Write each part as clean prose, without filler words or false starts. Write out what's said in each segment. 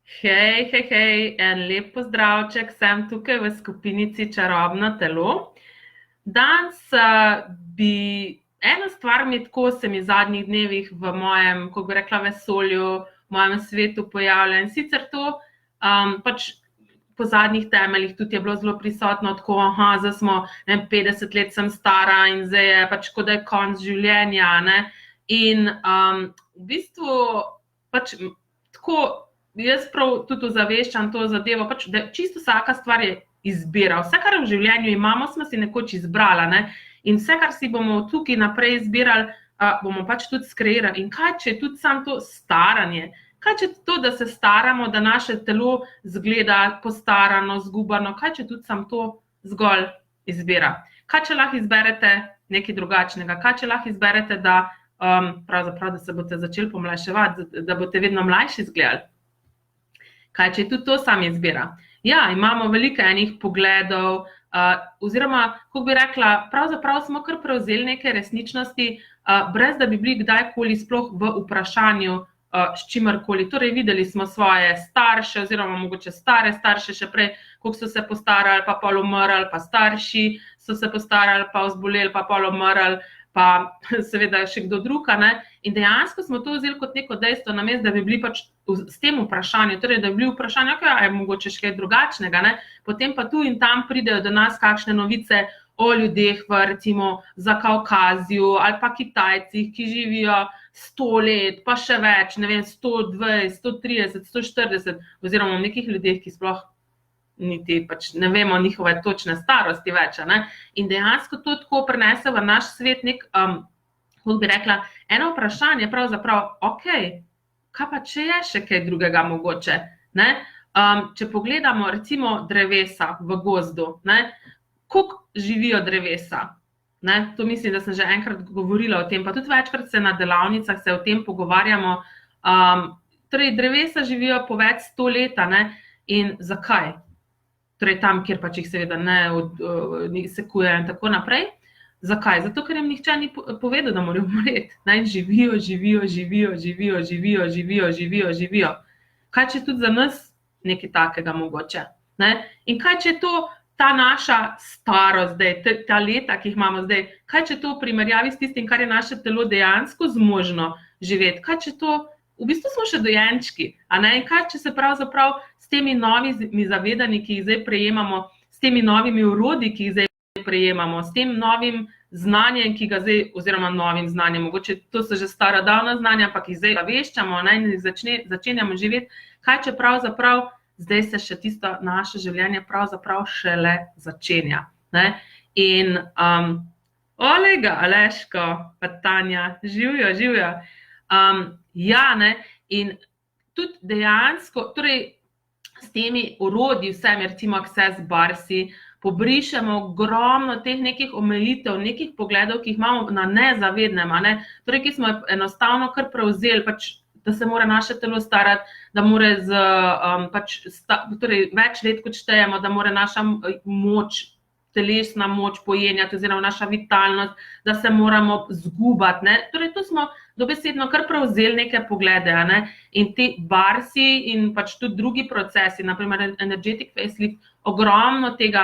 Hej, en lep pozdravček, sem tukaj v skupinici Čarobno telo. Danes bi ena stvar se mi zadnjih dnevih v mojem, kako bi rekla, vesolju, v mojem svetu pojavlja in sicer to, pač po zadnjih temeljih tudi je bilo zelo prisotno tako, zdaj smo, ne vem, 50 let sem stara in zdaj je pač kot da je konec življenja, ne. In v bistvu pač tako jaz prav tudi ozaveščam to zadevo, pač, da čisto vsaka stvar je izbira. Vse, kar v življenju imamo, smo si nekoč izbrala, ne? In vse, kar si bomo tukaj naprej izbirali, bomo pač tudi skreirali. In kaj, če je tudi samo to staranje? Kaj, če to, da se staramo, da naše telo zgleda postarano, zgubano? Kaj, če tudi samo to zgolj izbira? Kaj, če lahko izberete nekaj drugačnega? Kaj, če lahko izberete, da pravzaprav, da se boste začeli pomlajševati, da boste vedno mlajši izgledali? Kaj, če je tudi to sam izbira? Ja, imamo veliko enih pogledov, oziroma, kako bi rekla, pravzaprav smo kar prevzeli neke resničnosti, brez da bi bili kdajkoli sploh v vprašanju s čimerkoli. Torej, videli smo svoje starše, oziroma mogoče stare starše še prej, koliko so se postarali, pa pol umrli, pa starši so se postarali, pa zboleli, pa pol umrli, pa seveda še kdo drug, ne. In dejansko smo to vzeli kot neko dejstvo, namesto da bi bili pač s tem vprašanjem, torej da bi bili vprašanje, okej, je mogoče še kaj drugačnega, ne. Potem pa tu in tam pridejo do nas kakšne novice o ljudeh v recimo Zakaukaziju ali pa Kitajcih, ki živijo 100 let, pa še več, ne vem, 120, 130, 140, oziroma o nekih ljudeh, ki sploh niti pač ne vemo njihove točne starosti več, ne. In dejansko to tako prinese v naš svet kako bi rekla, eno vprašanje pravzaprav, okej, kaj pa če je še kaj drugega mogoče, ne? Če pogledamo recimo drevesa v gozdu, ne, koliko živijo drevesa, ne? To mislim, da sem že enkrat govorila o tem, pa tudi večkrat se na delavnicah se o tem pogovarjamo. Torej, drevesa živijo po več 100 let, ne, in zakaj? Torej, tam, kjer pač jih seveda ne sekuje in tako naprej. Zakaj? Zato, ker jim nihče ni povedal, da morajo umreti. Naj živijo. Kaj, če tudi za nas nekaj takega mogoče, ne? In kaj, če to ta naša starost zdaj, ta leta, ki jih imamo zdaj, kaj, če to v primerjavi s tistim, kar je naše telo dejansko zmožno živeti? Kaj, če to, v bistvu smo še dojenčki, a ne? In kaj, če se pravzaprav s temi novimi zavedanji, ki jih zdaj prejemamo, s temi novimi orodji, ki jih zdaj prejemamo, s tem novim znanjem, ki ga zdaj, oziroma novim znanjem, mogoče to so že starodavna znanja, ampak jih zdaj zaveščamo, ne, in začenjamo živeti, kaj, če pravzaprav zdaj se še tisto naše življenje pravzaprav šele začenja, ne. In olega, Aleško, pa Tanja, živijo. Ja, ne, in tudi dejansko, torej s temi orodji, vsem, recimo Access Barsi, pobrišemo ogromno teh nekih omejitev, nekih pogledov, ki jih imamo na nezavednem, a ne, torej, ki smo enostavno kar prevzeli, pač, da se mora naše telo starati, da mora torej, več let kot štejemo, da mora naša moč, telesna moč pojenjati, oziroma naša vitalnost, da se moramo zgubati, ne. Torej, to smo dobesedno kar prevzeli neke poglede, a ne. In ti Barsi in pač tudi drugi procesi, na primer Energetic Facelift, ogromno teh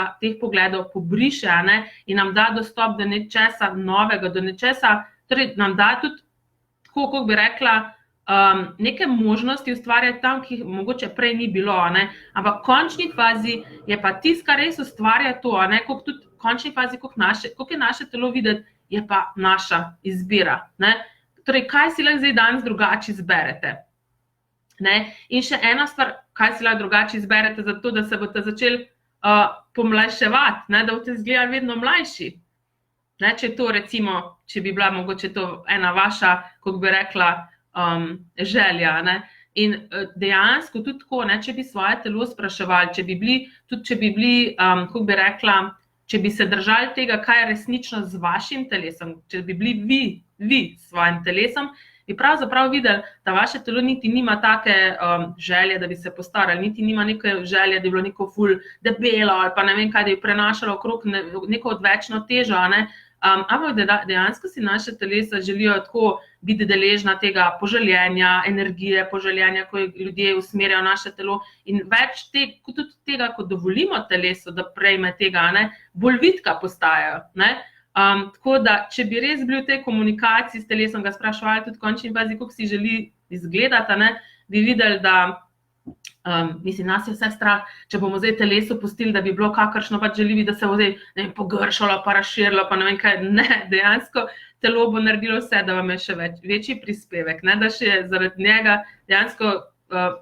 pogledov pobriše, a ne, in nam da dostop do nečesa novega, do nečesa, torej nam da tudi, tako, kako bi rekla, neke možnosti ustvarjati tam, ki jih mogoče prej ni bilo, a ne. Ampak v končni fazi je pa tisto, kar res ustvarja to, a ne, koliko tudi v končni fazi, koliko je naše telo videti, je pa naša izbira, ne. Torej, kaj si lahko zdaj danes drugače izberete, ne. In še ena stvar, kaj si lahko drugače izberete, zato da se boste začeli pomlajševati, ne, da boste izgledali vedno mlajši. Ne, če to recimo, če bi bila mogoče to ena vaša, kako bi rekla, želja, ne. In dejansko tudi tako, ne, če bi svoje telo spraševali, če bi bili, kako bi rekla, če bi se držali tega, kaj je resnično z vašim telesom, če bi bili vi s svojim telesom, bi pravzaprav videli, da vaše telo niti nima take želje, da bi se postarali, niti nima neke želje, da bi bilo neko ful debelo ali pa ne vem kaj, da bi prenašalo okrog neko odvečno težo, a ne. ampak dejansko si naše telesa želijo tako biti deležna tega poželjenja, energije, poželjenja, ko ljudje usmerjajo naše telo in več tudi tega, ko dovolimo telesu, da prejme tega, ne, bolj vitka postajajo. Ne. Tako da, če bi res bili v tej komunikaciji s telesom, ga spraševali tudi v končni fazi, kako si želi izgledati, ne, bi videli, da mislim, nas je vse strah, če bomo zdaj telesu pustili, da bi bilo kakršno pač želivi, da se bo zdaj pogršalo, pa razširilo, pa ne vem kaj. Ne, dejansko telo bo naredilo vse, da vam je še večji prispevek, ne, da še zaradi njega dejansko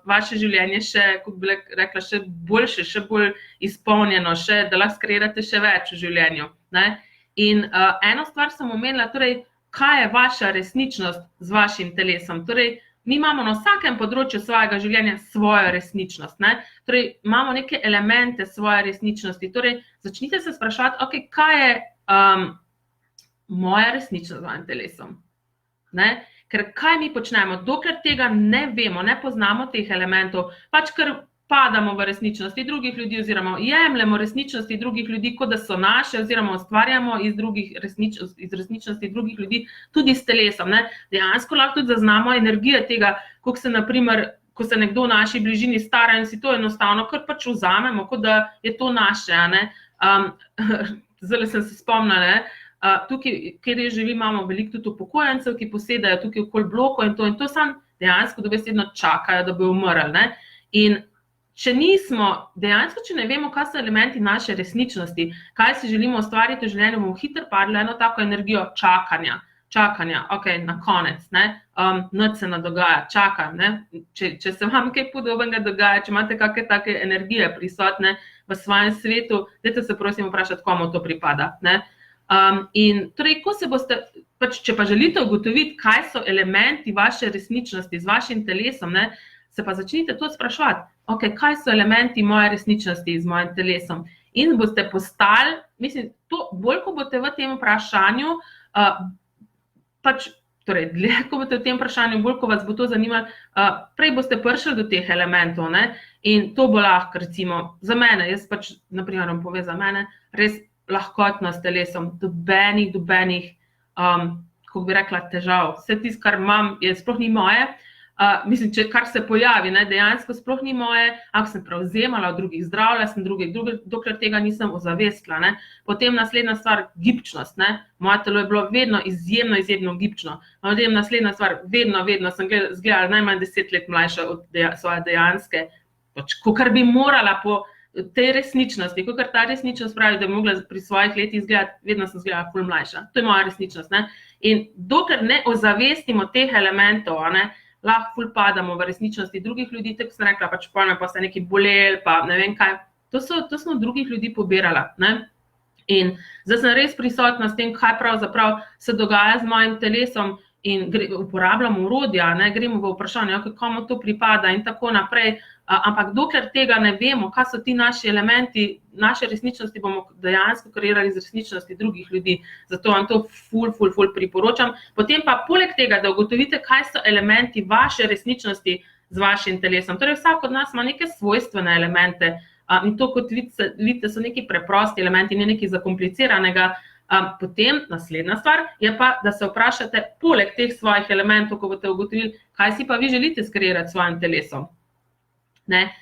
vaše življenje še, kot bi rekla, še boljše, še bolj izpolnjeno, še, da lahko skreirate še več v življenju. Ne. In eno stvar sem omenila, torej, kaj je vaša resničnost z vašim telesom. Torej, mi imamo na vsakem področju svojega življenja svojo resničnost. Ne? Torej, imamo neke elemente svoje resničnosti. Torej, začnite se spraševati, okay, kaj je moja resničnost z mojim telesom. Ne? Ker kaj mi počnemo? Dokler tega ne vemo, ne poznamo teh elementov, pač kar padamo v resničnosti drugih ljudi oziroma jemljemo resničnosti drugih ljudi, kot da so naše oziroma ustvarjamo iz resničnosti drugih ljudi, tudi s telesom. Ne? Dejansko lahko tudi zaznamo energijo tega, kako se, naprimer, ko se nekdo v naši bližini stara in si to enostavno kar pač vzamemo, kot da je to naše. Zdaj sem se spomnila, tukaj, kjer živi, imamo veliko tudi upokojencev, ki posedajo tukaj okoli blokov in to sam dejansko dobesedno čakajo, da bi umrli. Ne? In če dejansko, če ne vemo, kaj so elementi naše resničnosti, kaj si želimo ustvariti v življenju, bomo hitro padli eno tako energijo čakanja, ok, na konec, nič se ne dogaja, čakam, ne. Če se vam kaj podobnega dogaja, če imate kakšne take energije prisotne v svojem svetu, dajte se prosim vprašati, komu to pripada, ne. In torej, ko se boste, pač, če pa želite ugotoviti, kaj so elementi vaše resničnosti z vašim telesom, ne, se pa začnite to spraševati, okay, kaj so elementi moje resničnosti z mojim telesom. In boste postali, mislim, to bolj, ko boste v tem vprašanju, pač, torej, dlje, ko boste v tem vprašanju, bolj, ko vas bo to zanimalo, prej boste prišli do teh elementov, ne, in to bo lahko, recimo, za mene, jaz pač, naprimer, vam pove za mene, res lahkotno s telesom, dobenih, kako bi rekla, težav. Vse tisto, kar imam, sploh ni moje. Mislim, kar se pojavi, ne, dejansko sploh ni moje, ampak sem prevzemala od drugih, zdravila sem drugih, dokler tega nisem ozavestila. Ne. Potem naslednja stvar, gibčnost. Ne. Moje telo je bilo vedno izjemno gibčno. Potem naslednja stvar, vedno sem izgledala najmanj 10 let mlajša od svoje dejanske, kakor bi morala po tej resničnosti, kakor ta resničnost pravi, da bi mogla pri svojih letih izgledati, vedno sem izgledala ful mlajša. To je moja resničnost. Ne. In dokler ne ozavestimo teh elementov, ne, lahko ful padamo v resničnosti drugih ljudi, tako sem rekla, pač pojme, pa ste neki boleli, pa ne vem kaj. To smo drugih ljudi pobirala. Ne? In zdaj sem res prisotna s tem, kaj pravzaprav se dogaja z mojim telesom in uporabljam orodja, ne? Gremo v vprašanje, komu to pripada in tako naprej. Ampak dokler tega ne vemo, kaj so ti naši elementi, naše resničnosti bomo dejansko kreirali z resničnosti drugih ljudi. Zato vam to ful priporočam. Potem pa poleg tega, da ugotovite, kaj so elementi vaše resničnosti z vašim telesom. Torej vsak od nas ima neke svojstvene elemente in to, kot vidite, so neki preprosti elementi, ne nekaj zakompliciranega. Potem naslednja stvar je pa, da se vprašate poleg teh svojih elementov, ko boste ugotovili, kaj si pa vi želite skreirati s svojim telesom. Ne?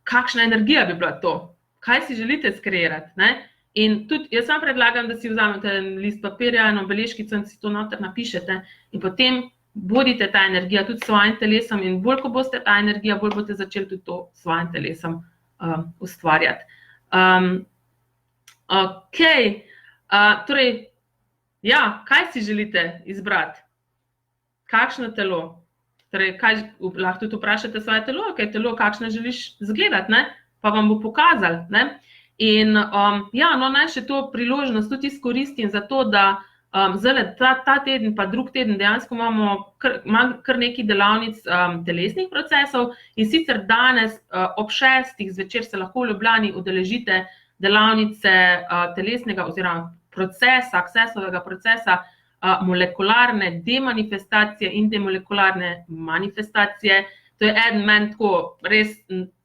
Kakšna energija bi bila to? Kaj si želite skreirati? Ne? In tudi jaz vam predlagam, da si vzamete en list papirja, eno beležkico in si to noter napišete in potem bodite ta energija tudi s svojim telesom in bolj, ko boste ta energija, bolj boste začeli tudi to s svojim telesom ustvarjati. Torej, ja, kaj si želite izbrati? Kakšno telo? Torej, lahko tudi vprašate svoje telo, telo, kakšno želiš izgledati, ne? Pa vam bo pokazal. Ne? In naj še to priložnost tudi izkoristim za to, da ta teden pa drug teden dejansko imamo kar nekaj delavnic telesnih procesov in sicer danes ob 6. zvečer se lahko v Ljubljani udeležite delavnice telesnega oziroma accessovega procesa molekularne demanifestacije in demolekularne manifestacije. To je eden meni tako res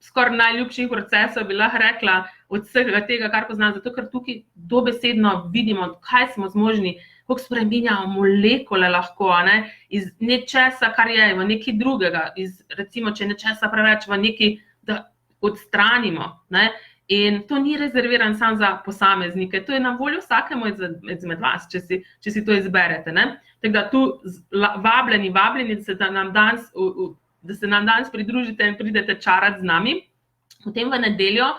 skoraj najljubših procesov, bi lahko rekla, od vsega tega, kar poznam, zato ker tukaj dobesedno vidimo, kaj smo zmožni, kako spreminjamo molekule lahko, ne? Iz nečesa, kar je v nekaj drugega, recimo, če je nečesa preveč v nekaj, da odstranimo, ne? In to ni rezerviran samo za posameznike, to je na voljo vsakemu izmed vas, če si to izberete, ne? Tako da tu vabljeni, da se nam danes pridružite in pridete čarati z nami. Potem v nedeljo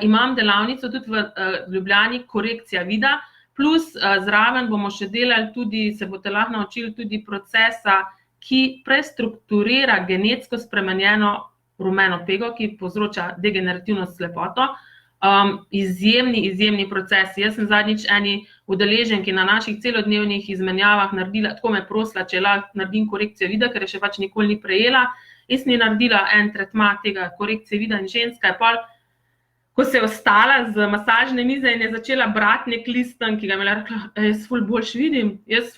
imam delavnico tudi v Ljubljani, korekcija vida, plus zraven bomo še delali tudi, se boste lahko naučili tudi procesa, ki prestrukturira genetsko spremenjeno rumeno pego, ki povzroča degenerativno slepoto. Izjemni procesi. Jaz sem zadnjič eni udeleženki na naših celodnevnih izmenjavah naredila, tako me prosila, če lahko naredim korekcijo vida, ker je še pač nikoli ni prejela. Jaz sem ji naredila en tretma tega korekcije vida in ženska je pol, ko se je ostala z masažne mize in je začela brati nek listan, ki ga je rekla, jaz ful boljš vidim, jaz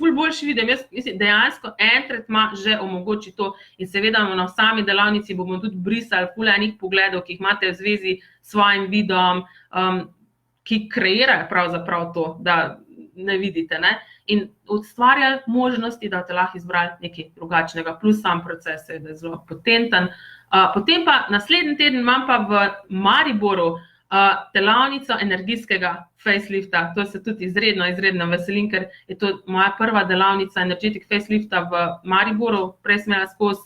dejansko en tretma že omogoči to in seveda na sami delavnici bomo tudi brisali ful enih pogledov, ki jih imate v zvezi s svojim vidom, ki kreirajo pravzaprav to, da ne vidite, ne? In ustvarjali možnosti, da te lahko izbrali nekaj drugačnega, plus sam proces je zelo potenten. Potem pa naslednji teden imam pa v Mariboru delavnico energijskega facelifta. To se tudi izredno veselim, ker je to moja prva delavnica energetic facelifta v Mariboru. Prej sem imela skozi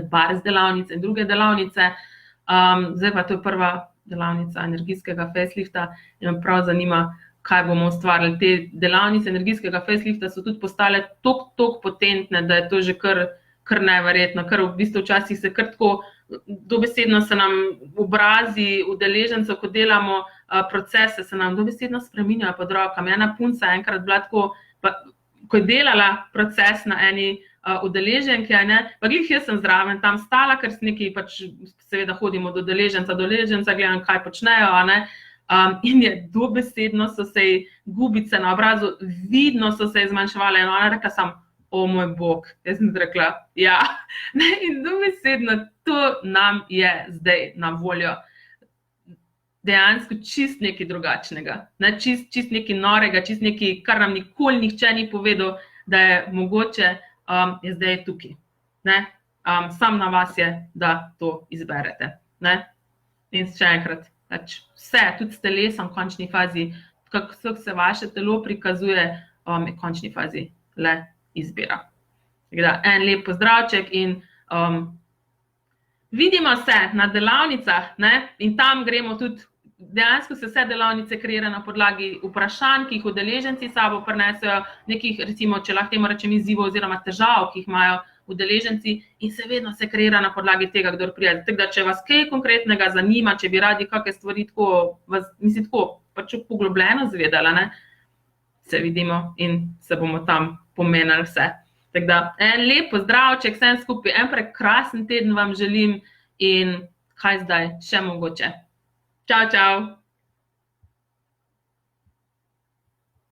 Bars delavnice in druge delavnice. Zdaj pa to je prva delavnica energijskega facelifta in me prav zanima, kaj bomo ustvarili. Te delavnice energijskega facelifta so tudi postale toliko potentne, da je to že kar neverjetno, ker v bistvu včasih se kar tako dobesedno se nam obrazi udeležencev, ko delamo procese, se nam dobesedno spreminjajo pod rokami. Ena punca enkrat bila tako, ko je delala proces na eni udeleženki, pa glih jaz sem zraven tam stala, ker s nekaj pač seveda hodimo do udeleženca, gledam, kaj počnejo, in je dobesedno so se gubice na obrazu, vidno so se zmanjševale in ona rekla sam, o moj bog, jaz sem rekla, ja, in dobesedno to nam je zdaj na voljo. Dejansko čist nekaj drugačnega, čist nekaj norega, čist nekaj, kar nam nikoli nihče ni povedal, da je mogoče, je zdaj tukaj. Sam na vas je, da to izberete. In še enkrat, vse, tudi s telesom v končni fazi, kako se vaše telo prikazuje, je v končni fazi le izbira. En lep pozdravček in vidimo se na delavnicah in tam gremo tudi, dejansko se vse delavnice kreirajo na podlagi vprašanj, ki jih udeleženci sabo prinesejo, nekih, recimo, če lahko temu rečem izzivov oziroma težav, ki jih imajo udeleženci in se vedno se kreira na podlagi tega, kdor pride. Tako da, če vas kaj konkretnega zanima, če bi radi kakšne stvari tako pač poglobljeno zvedala, se vidimo in se bomo tam pomenili vse. Tako da, en lep pozdravček, vsem skupaj, en prekrasen teden vam želim in kaj zdaj, še mogoče. Čau, čau!